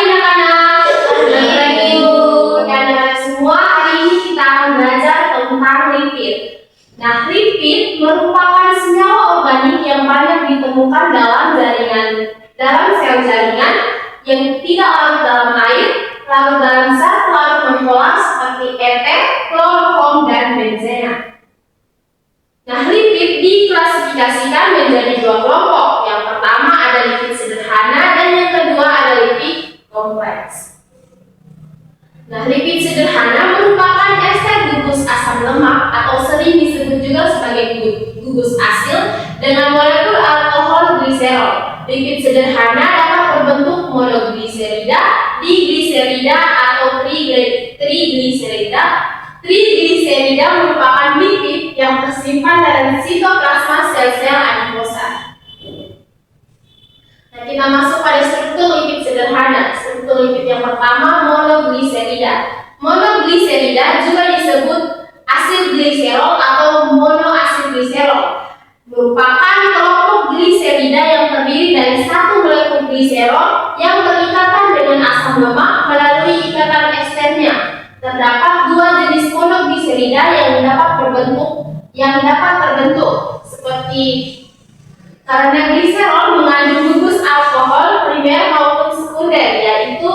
pagi anak-anak. Selamat pagi anak-anak semua. Hari ini kita akan belajar tentang lipid. Nah, lipid merupakan senyawa organik yang banyak ditemukan dalam sel jaringan yang tidak larut dalam air, larut dalam zat larut nonpolar seperti eter, kloroform, dan benzena. Nah, lipid diklasifikasikan menjadi dua kelompok. Yang pertama ada lipid sederhana dan yang kedua ada lipid kompleks. Nah, lipid sederhana merupakan ester gugus asam lemak atau sering disebut juga sebagai gugus asil dengan molekul alkohol gliserol. Lipid sederhana dapat berbentuk monogliserida, digliserida, atau trigliserida. Trigliserida merupakan lipid yang tersimpan dalam sitoplasma sel-sel adiposa. Nah, kita masuk pada struktur lipid sederhana. Struktur lipid yang pertama monogliserida. Monogliserida juga disebut asil gliserol atau monoasil gliserol. Merupakan kelompok gliserida yang terdiri dari satu molekul gliserol yang berikatan dengan asam lemak melalui ikatan eksternnya. Terdapat dua jenis monogliserida yang dapat terbentuk seperti karena gliserol mengandung gugus alkohol primer maupun sekunder, yaitu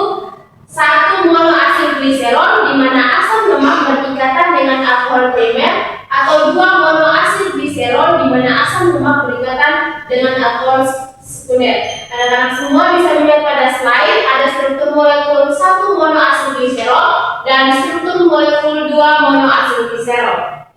satu monoasil gliserol di mana asam lemak berikatan dengan alkohol primer, atau dua monoasil gliserol di mana asam lemak berikatan dengan alkohol sekunder. Anak-anak semua bisa melihat pada slide ada struktur molekul 1 monoasil gliserol dan struktur molekul 2 monoasil gliserol.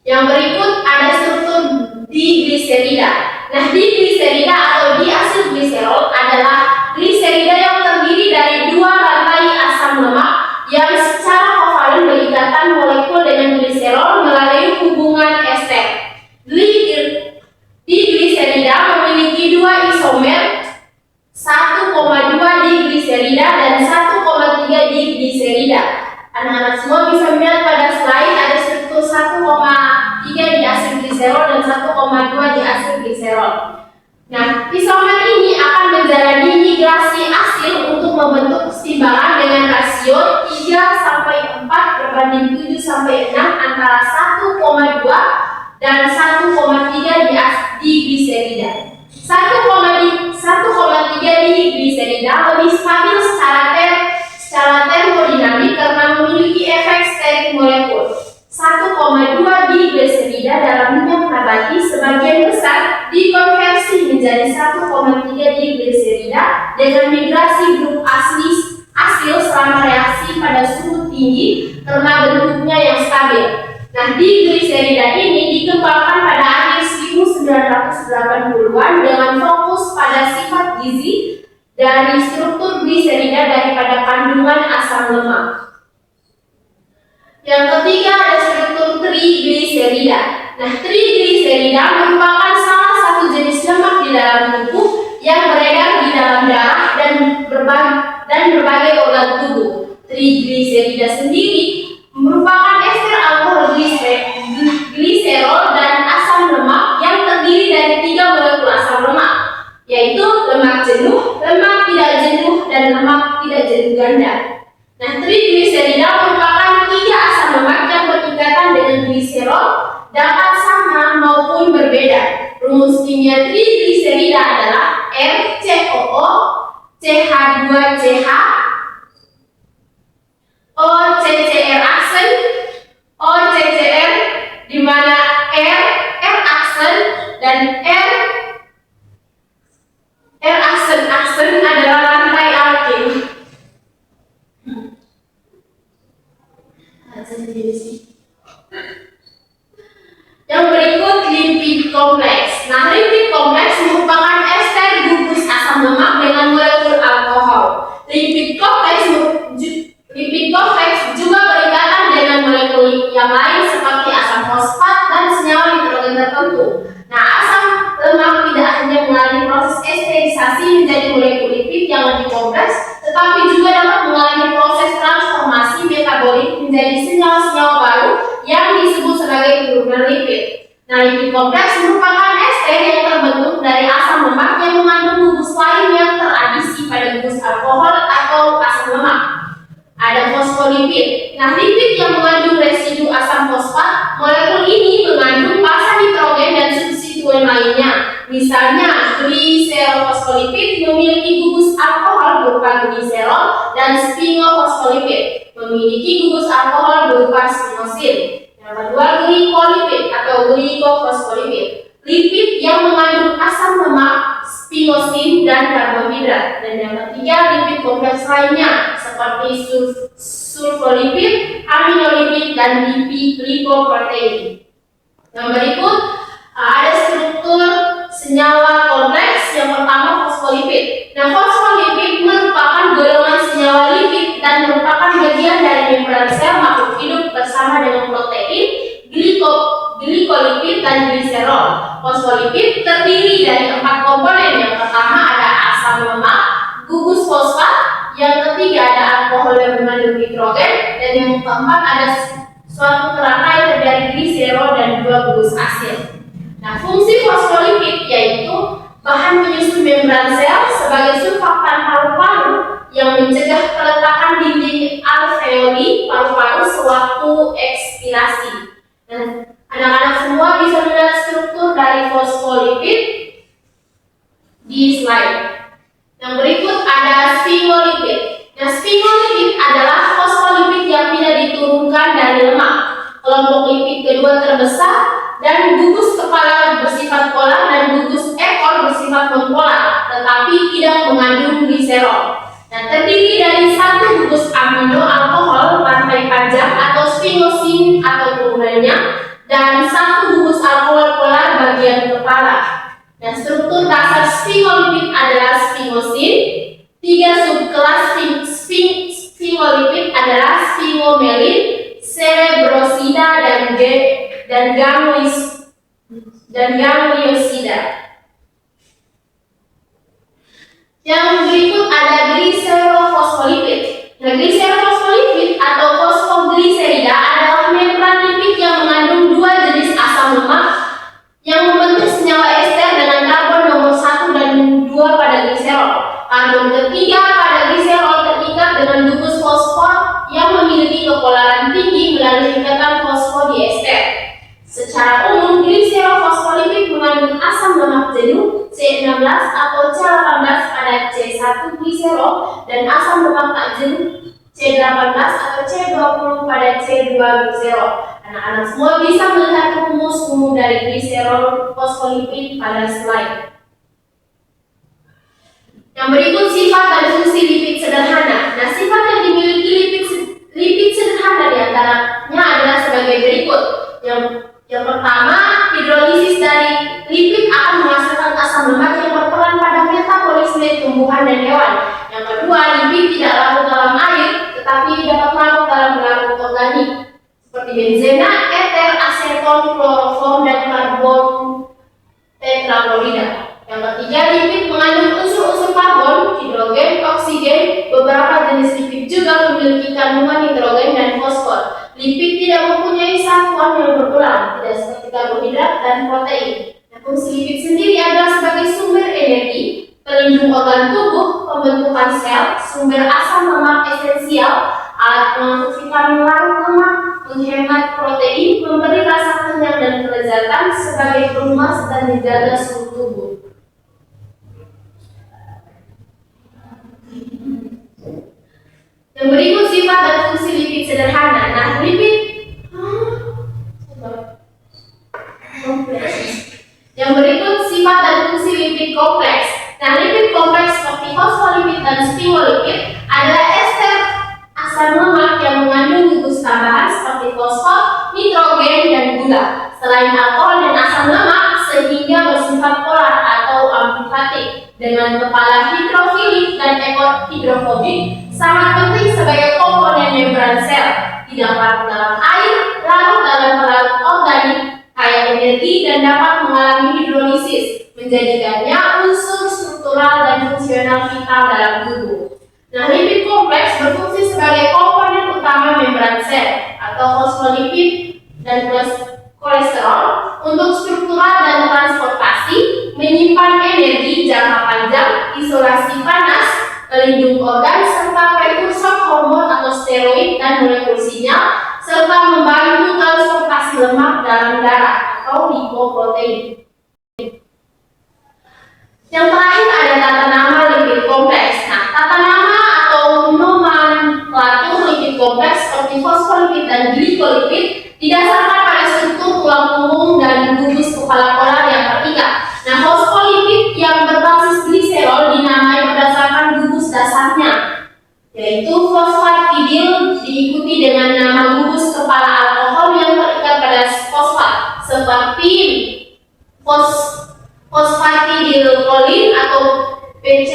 Yang berikut ada struktur digliserida. Nah, digliserida atau diasil gliserol adalah gliserida yang terdiri dari dua rantai asam lemak yang secara kovalen berikatan molekul dengan gliserol melalui hubungan ester. Digliserida memiliki dua isomer, 1,2 digliserida dan 1,3 digliserida. Anak-anak semua bisa melihat pada slide ada struktur 1,3 diasil gliserol dan 1,2 diasil gliserol. Nah, isomer ini akan menjalani migrasi asil untuk membentuk keseimbangan dengan rasio 3/4 berbanding 7/6 antara 1,2 dan 1,3 digliserida. 1,3 digliserida lebih stabil secara termodinamik karena memiliki efek steric molekul. 1,2 digliserida dalam minyak nabati sebagian besar dikonversi menjadi 1,3 digliserida dengan migrasi grup asil selama reaksi pada suhu tinggi karena bentuknya yang stabil. Nah, digliserida ini dikembangkan pada akhir 1980-an dengan fokus pada sifat gizi dari struktur gliserida daripada kandungan asam lemak. Yang ketiga ada struktur trigliserida. Nah, trigliserida merupakan salah satu jenis lemak di dalam tubuh yang beredar di dalam darah dan berbagai organ tubuh. Trigliserida sendiri merupakan ester alkohol gliserol dan asam lemak yang terdiri dari 3 molekul asam lemak, yaitu lemak jenuh, lemak tidak jenuh, dan lemak tidak jenuh ganda. Nah, trigliserida merupakan 3 asam lemak yang berikatan dengan gliserol, dapat sama maupun berbeda. Rumus kimia trigliserida adalah RCOO CH2CH OCCR aksen OCCR, di mana R aksen dan R aksen adalah rantai alkil. Yang berikut lipid kompleks. Nah, lipid kompleks merupakan ester gugus asam lemak dengan molekul alkohol. Lipid kompleks juga berikatan dengan molekul yang lain seperti asam fosfat dan senyawa nitrogen tertentu. Nah, asam lemak tidak hanya mengalami proses esterisasi menjadi molekul lipid yang lebih kompleks, tetapi juga dapat mengalami proses transformasi metabolik menjadi senyawa-senyawa baru yang disebut sebagai turunan lipid. Nah, lipid kompleks merupakan ester yang terbentuk dari asam lemak yang mengandung gugus lain yang teradisi pada gugus alkohol fosfolipid. Nah, lipid yang mengandung residu asam fosfat, molekul ini mengandung basa nitrogen dan substituen lainnya. Misalnya, gliserofosfolipid memiliki gugus alkohol berupa gliserol dan sphingofosfolipid memiliki gugus alkohol berupa sphingosine. Yang kedua, glikolipid atau glikofosfolipid, lipid yang mengandung asam lemak, sphingosine dan karbohidrat. Dan yang ketiga, lipid kompleks lainnya seperti sulfolipid, aminolipid dan lipoprotein. Yang berikut ada struktur senyawa kompleks. Yang pertama, fosfolipid. Nah, fosfolipid merupakan golongan senyawa lipid dan merupakan bagian dari membran sel makhluk hidup bersama dengan protein, glikolipid dan gliserol. Fosfolipid terdiri dari 4 komponen. Yang pertama ada asam lemak, gugus fosfat. Yang ketiga ada alkohol yang mengandung nitrogen. Dan yang keempat ada suatu kerangka yang terdiri dari gliserol dan 2 gugus asid. Nah, fungsi fosfolipid yaitu bahan penyusun membran sel sebagai surfaktan paru-paru yang mencegah peletakan dinding alveoli paru-paru sewaktu ekspirasi. Dan anak-anak semua bisa melihat struktur dari fosfolipid di slide. Yang berikut ada sphingolipid. Nah, sphingolipid adalah fosfolipid yang tidak diturunkan dari lemak. Kelompok lipid kedua terbesar dan gugus kepala bersifat polar dan gugus ekor bersifat nonpolar, tetapi tidak mengandung gliserol. Nah, terdiri dari 1 gugus amino alkohol rantai panjang atau sphingosine atau turunannya dan 1 gugus alkohol polar bagian kepala. Nah, struktur dasar sphingolipid adalah sphingosine. 3 subkelas sphingolipid adalah sphingomyelin, cerebrosida dan gangliosida. Yang berikut ada gliserofosfolipid. Nah, gliserofosfolipid atau fosfogliserida adalah membran lipid yang mengandung 2 jenis asam lemak yang membentuk senyawa ester dengan karbon nomor 1 dan 2 pada gliserol. Karbon ketiga pada gliserol terikat dengan gugus fosfor yang memiliki kepolaran tinggi melalui ikatan fosfodiester. Secara umum, gliserofosfolipid mengandung asam lemak jenuh C16 atau C18 pada C1 gliserol dan asam lemak tak jenuh C18 atau C20 pada C2 gliserol. Anak-anak semua bisa melihat rumus umum dari gliserofosfolipid pada slide. Yang berikut sifat dan fungsi lipid sederhana. Nah, sifat yang dimiliki lipid sederhana diantaranya adalah sebagai berikut. Yang pertama, hidrolisis dari lipid akan menghasilkan asam lemak yang berperan pada metabolisme tumbuhan dan hewan. Yang kedua, lipid tidak larut dalam air, tetapi dapat larut dalam larut organik seperti benzena, eter, aseton, kloroform, dan karbon tetraklorida. Yang ketiga, lipid mengandung unsur-unsur karbon, hidrogen, oksigen. Beberapa jenis lipid juga memiliki kandungan nitrogen dan fosfor. Lipid tidak mempunyai satuan yang berulang, tidak seperti karbohidrat dan protein. Nah, fungsi lipid sendiri adalah sebagai sumber energi, pelindung organ tubuh, pembentukan sel, sumber asam lemak esensial, alat pengangkut vitamin larut lemak, menghemat protein, memberi rasa kenyang dan kelezatan sebagai pelumas dan menjaga suhu tubuh. Yang berikut sifat dan fungsi lipid sederhana. Nah, lipid Yang berikut sifat dan fungsi lipid kompleks. Nah, lipid kompleks seperti fosfolipid dan sphingolipid adalah ester asam lemak yang mengandung gugus tambahan seperti fosfor, nitrogen, dan gula. Selain alkohol dan asam lemak, sehingga bersifat polar atau amfifatik dengan kepala hidrofilik dan ekor hidrofobik, sangat penting sebagai komponen membran sel. Tidak larut dalam air, larut dalam pelarut organik, kaya energi dan dapat mengalami hidrolisis, menjadikannya unsur struktural dan fungsional vital dalam tubuh. Nah, lipid kompleks berfungsi sebagai komponen utama membran sel atau fosfolipid dan kolesterol untuk struktural dan transportasi, menyimpan energi jangka panjang, isolasi panas, pelindung organ serta prekursor hormon atau steroid dan molekul sinyal, serta membantu transportasi lemak dalam darah atau lipoprotein. Yang terakhir ada tata nama lipid kompleks. Nah, tata nama atau nomenklatur lipid kompleks seperti fosfolipid dan glikolipid didasarkan pada struktur tulang punggung dan gugus kepala polar yang terikat. Nah, fosfolipid yang berbasis gliserol dinamai berdasarkan gugus dasarnya, yaitu fosfatidil, diikuti dengan nama gugus kepala alkohol yang terikat pada fosfat seperti fosfatidilkolin atau PC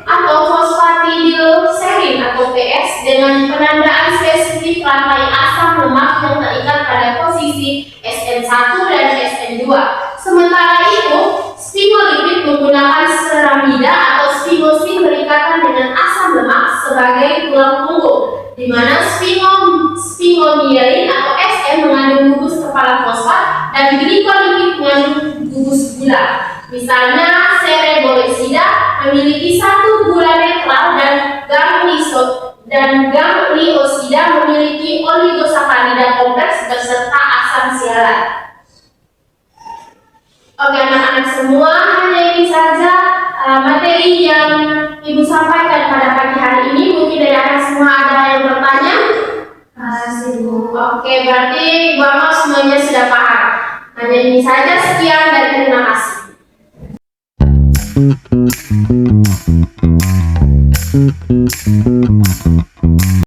atau fosfatidilserin atau PS dengan penandaan spesifik rantai asam lemak yang terikat pada posisi SN1 dan SN2. Sementara itu, sphingolipid menggunakan ceramida atau sphingosine berikatan dengan asam lemak sebagai tulang punggung, di mana sphingomyelin atau SN mengandung gugus kepala fosfat dan glikolipid mengandung gugus gula. Misalnya, cereborexida memiliki satu gula netral dan gangliosida memiliki oligosakarida kompleks beserta asam sialat. Oke anak-anak semua, hanya ini saja materi yang Ibu sampaikan pada pagi hari ini. Mungkin dari anak semua ada yang bertanya? Bu. Oke, berarti Ibu Amal semuanya sudah paham. Hanya ini saja, sekian dan terima kasih.